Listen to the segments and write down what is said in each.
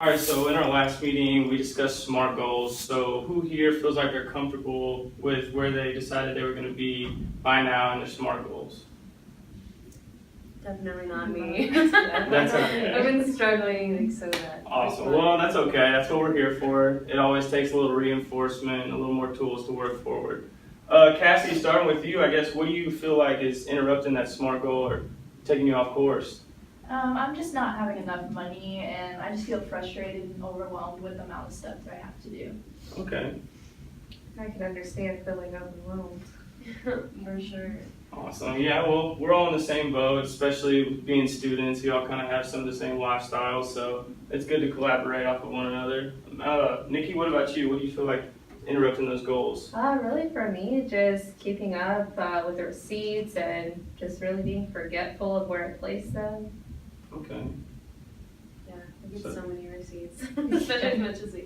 All right, so in our last meeting, we discussed SMART goals. So who here feels like they're comfortable with where they decided they were going to be by now in their SMART goals? Definitely not me. That's okay. I've been struggling like so bad. Awesome. Well, that's okay. That's what we're here for. It always takes a little reinforcement, a little more tools to work forward. Cassie, starting with you, I guess, what do you feel like is interrupting that SMART goal or taking you off course? I'm just not having enough money, and I just feel frustrated and overwhelmed with the amount of stuff that I have to do. Okay. I can understand feeling overwhelmed. For sure. Awesome. Yeah, well, we're all in the same boat, especially being students. We all kind of have some of the same lifestyles, so it's good to collaborate off of one another. Nikki, what about you? What do you feel like interrupting those goals? Really for me, just keeping up with the receipts and just really being forgetful of where I place them. Okay. Yeah, I get So- so many receipts, especially as much as we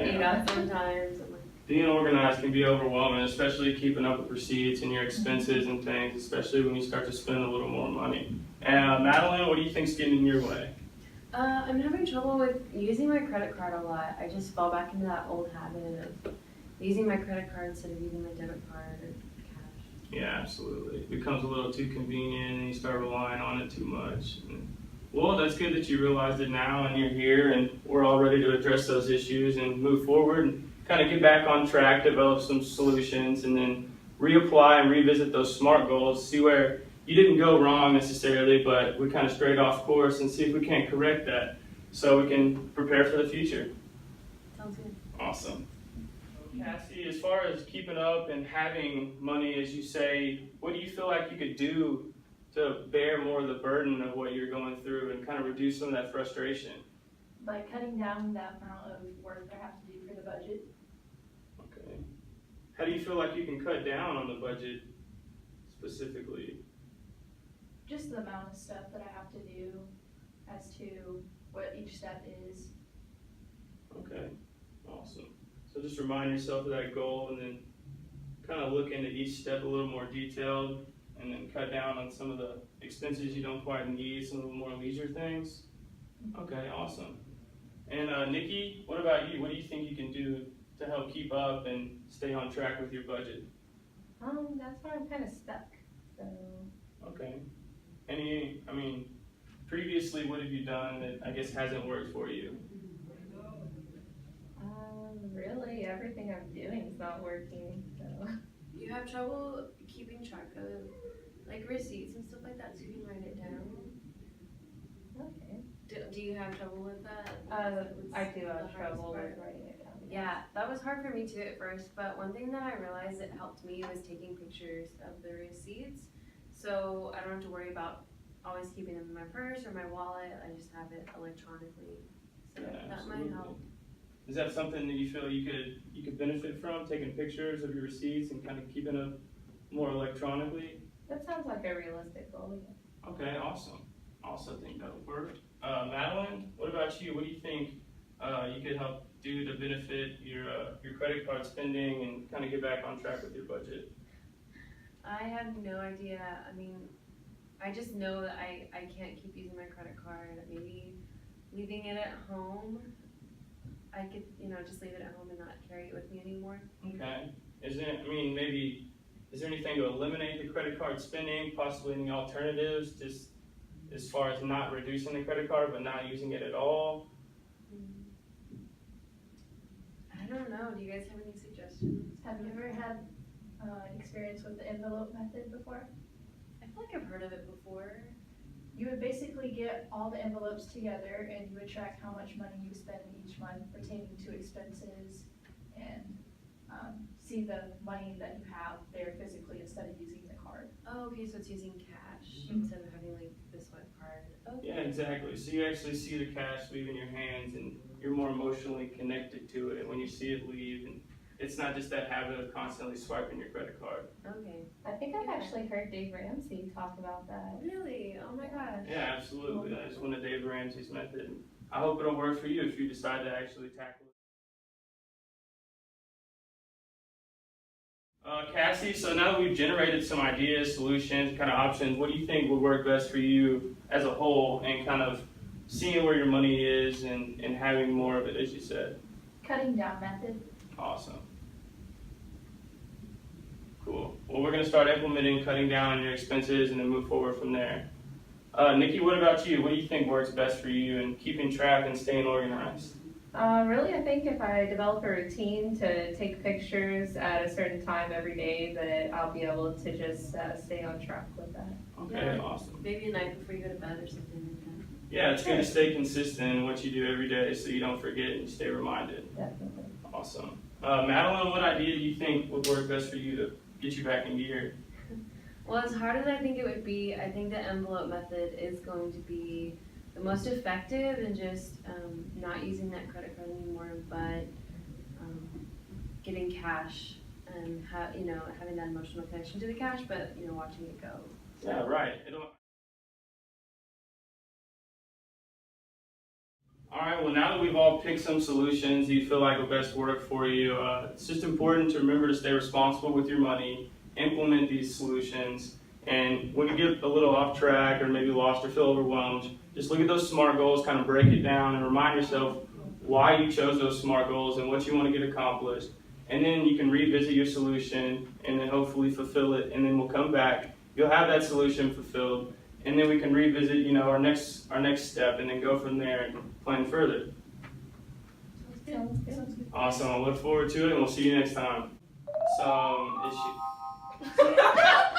eat out sometimes. I'm like, Being organized can be overwhelming, especially keeping up with receipts and your expenses and things, especially when you start to spend a little more money. And Madeline, what do you think's getting in your way? I'm having trouble with using my credit card a lot. I just fall back into that old habit of using my credit card instead of using my debit card or cash. Yeah, absolutely. It becomes a little too convenient and you start relying on it too much. Well, that's good that you realized it now and you're here and we're all ready to address those issues and move forward and kind of get back on track, develop some solutions, and then reapply and revisit those SMART goals, see where you didn't go wrong necessarily, but we kind of strayed off course and see if we can't correct that so we can prepare for the future. Sounds good. Awesome. Cassie, as far as keeping up and having money, as you say, what do you feel like you could do to bear more of the burden of what you're going through and kind of reduce some of that frustration? By cutting down that amount of work I have to do for the budget. Okay. How do you feel like you can cut down on the budget specifically? Just the amount of stuff that I have to do as to what each step is. Okay, awesome. So just remind yourself of that goal and then kind of look into each step a little more detailed and then cut down on some of the expenses you don't quite need, some of the more leisure things. Okay, awesome. And Nikki, what about you? What do you think you can do to help keep up and stay on track with your budget? That's where I'm kind of stuck. So Okay. Previously, what have you done that I guess hasn't worked for you? really everything I'm doing is not working. So You have trouble keeping track of like receipts and stuff like that, so you can write it down. okay. Do you have trouble with that? I do The have hardest trouble part? with writing it down. Yeah, that was hard for me too at first, but one thing that I realized that helped me was taking pictures of the receipts. So I don't have to worry about always keeping them in my purse or my wallet. I just have it electronically. So Yeah, that absolutely. might help. Is that something that you feel you could benefit from, taking pictures of your receipts and kind of keeping them more electronically? That sounds like a realistic goal. Yeah. Okay, awesome. Also think that would work. Madeline, what about you? What do you think you could help do to benefit your credit card spending and kind of get back on track with your budget? I have no idea. I mean, I just know that I can't keep using my credit card. Maybe leaving it at home. I could, just leave it at home and not carry it with me anymore. Okay. Is there anything to eliminate the credit card spending, possibly any alternatives, just as far as not reducing the credit card but not using it at all? I don't know. Do you guys have any suggestions? Have you ever had experience with the envelope method before? I feel like I've heard of it before. You would basically get all the envelopes together and you would track how much money you spend each month pertaining to expenses and see the money that you have there physically instead of using the card. Oh, okay, so it's using cash Mhm. instead of having like the swipe card. Okay. Yeah, exactly. So you actually see the cash leave in your hands and you're more emotionally connected to it when you see it leave. And it's not just that habit of constantly swiping your credit card. Okay. I think I've Yeah. actually heard Dave Ramsey talk about that. Really? Oh my gosh. Yeah, absolutely. That is one of Dave Ramsey's methods. I hope it'll work for you if you decide to actually tackle it. Cassie, so now that we've generated some ideas, solutions, kind of options, what do you think would work best for you as a whole and kind of seeing where your money is and having more of it, as you said. Cutting down method. Awesome. Cool. Well, we're going to start implementing cutting down on your expenses and then move forward from there. Nikki, what about you? What do you think works best for you in keeping track and staying organized? Really, I think if I develop a routine to take pictures at a certain time every day, that I'll be able to just stay on track with that. Okay, Yeah. awesome. Maybe a night before you go to bed or something like that. Yeah, it's good to stay consistent in what you do every day so you don't forget and you stay reminded. Definitely. Awesome. Madeline, what idea do you think would work best for you to get you back in gear? Well, as hard as I think it would be, I think the envelope method is going to be the most effective in just not using that credit card anymore, but getting cash and having that emotional connection to the cash, but watching it go. Yeah, right. All right, well, now that we've all picked some solutions you feel like will best work for you, it's just important to remember to stay responsible with your money, implement these solutions, and when you get a little off track or maybe lost or feel overwhelmed, just look at those SMART goals, kind of break it down and remind yourself why you chose those SMART goals and what you want to get accomplished. And then you can revisit your solution and then hopefully fulfill it, and then we'll come back. You'll have that solution fulfilled, and then we can revisit, our next step, and then go from there and plan further. Sounds good. Awesome. I look forward to it, and we'll see you next time. Some issue.